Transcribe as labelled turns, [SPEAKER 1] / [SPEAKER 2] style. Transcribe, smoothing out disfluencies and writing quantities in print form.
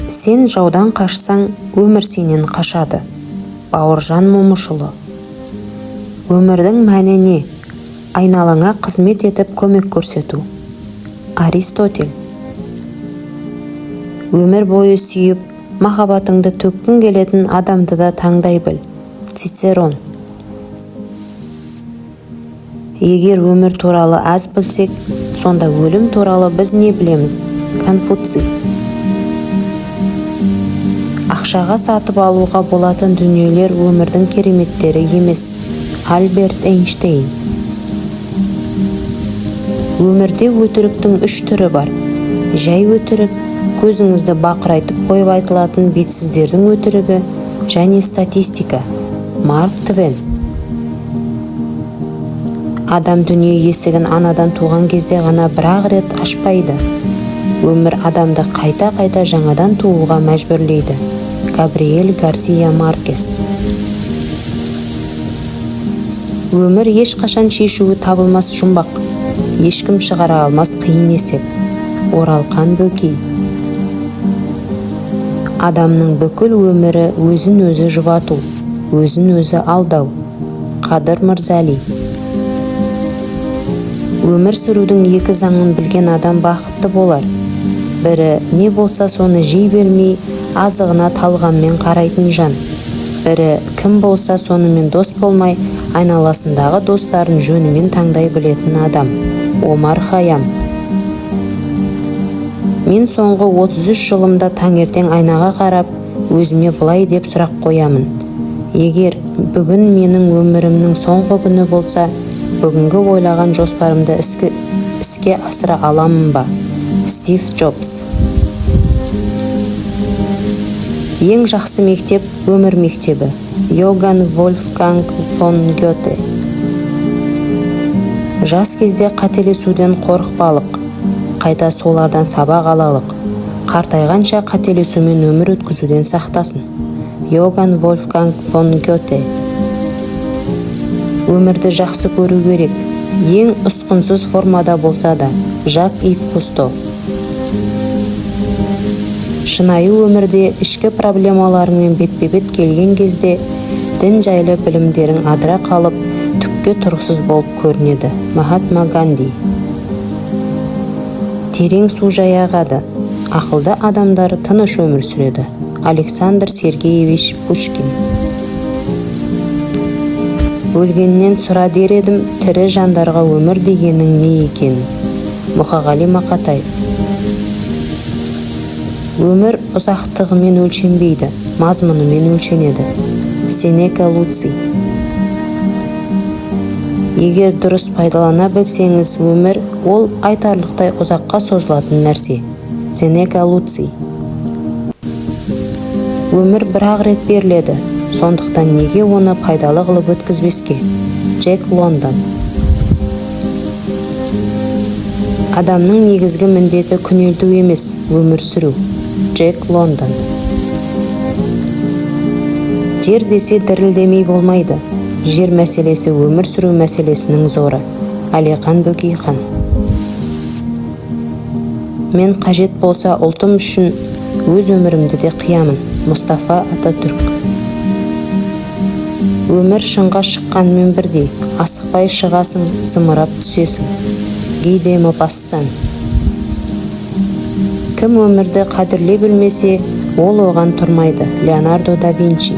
[SPEAKER 1] Сен жаудан қашсаң, өмір сенен қашады. Бауыржан Момышұлы. Өмірдің мәні не? Айналаңа қызмет етіп көмек көрсету. Аристотель. Өмір бойы сүйіп, махаббатыңды төккің келетін адамды да таңдай біл. Цицерон. Егер өмір туралы аз білсек, сонда өлім туралы біз не білеміз? Конфуций. Ақшаға сатып алуға болатын дүниелер өмірдің кереметтері емес. Альберт Эйнштейн. Өмірде өтіріктің 3 түрі бар. Жай өтірік, көзіңізді бақырайтып қойып айтылатын бетсіздердің өтірігі, және статистика. Марк Твен. Адам дүние есігін анадан туған кезде ғана бір-ақ рет ашпайды. Өмір адамды қайта-қайта жаңадан тууға мәжбүрлейді. Габриэль Гарсия Маркес. Өмір ешқашан шешуі табылмас жұмбақ, ешкім шығара алмас қиын есеп. Оралхан Бөкей. Адамның бүкіл өмірі өзін өзі жұбату, өзін өзі алдау. Қадыр Мырзали. Өмір сүрудің 2 заңын білген адам бақытты болар. Бірі не болса соны жей бермей, азығына талғаммен қарайтын жан. Бірі кім болса сонымен дос болмай, айналасындағы достарын жөнімен таңдай білетін адам. Омар Хайям. Мен соңғы 33 жылымда таңертең айнаға қарап, өзіме былай деп сұрақ қоямын. Егер бүгін менің өмірімнің соңғы күні болса, бүгінгі ойлаған жоспарымды іске асыра аламын ба? Стив Джобс. Ең жақсы мектеп өмір мектебі. Йоган Вольфганг фон Гёте. Жас кезде қателесуден қорықпалық, қайта солардан сабақ алалық. Қартайғанша қателесумен өмір өткізуден сақтасын. Йоган Вольфганг фон Гёте. Өмірді жақсы көру керек, ең ұсқынсыз формада болса да. Жак-Ив Кусто. Шынайы өмірде ішкі проблемаларыңмен бетпе-бет келген кезде, дін жайлы білімдерің адыра қалып, түкке тұрғысыз болып көрінеді. Махатма Ганди. Терең су жайағады, ақылды адамдар тыныш өмір сүреді. Александр Сергеевич Пушкин. Өлгеннен сұра дер едім, тірі жандарға өмір дегенің не екенін. Мұқағали Мақатаев. Өмір ұзақтығымен өлшенбейді, мазмұнымен өлшенеді. Сенека Луций. Егер дұрыс пайдалана білсеңіз, өмір ол айтарлықтай ұзаққа созылатын нәрсе. Сенека Луций. Өмір бір-ақ рет беріледі, сондықтан неге оны пайдалы қылып өткізбеске? Джек Лондон. Адамның негізгі міндеті күнелту емес, өмір сүру. Джек Лондон. Жер десе дірілдемей болмайды. Жер мәселесі өмір сүру мәселесінің зоры. Әлихан Бөкейхан. Мен қажет болса ұлтым үшін өз өмірімді де қиямын. Мұстафа Ататүрк. Өмір шыңға шыққанмен бірдей, асықпай шығасың, зымырап түсесің. Гиде Мопассан. Кім өмірді қадірлей білмесе, ол оған тұрмайды. Леонардо да Винчи.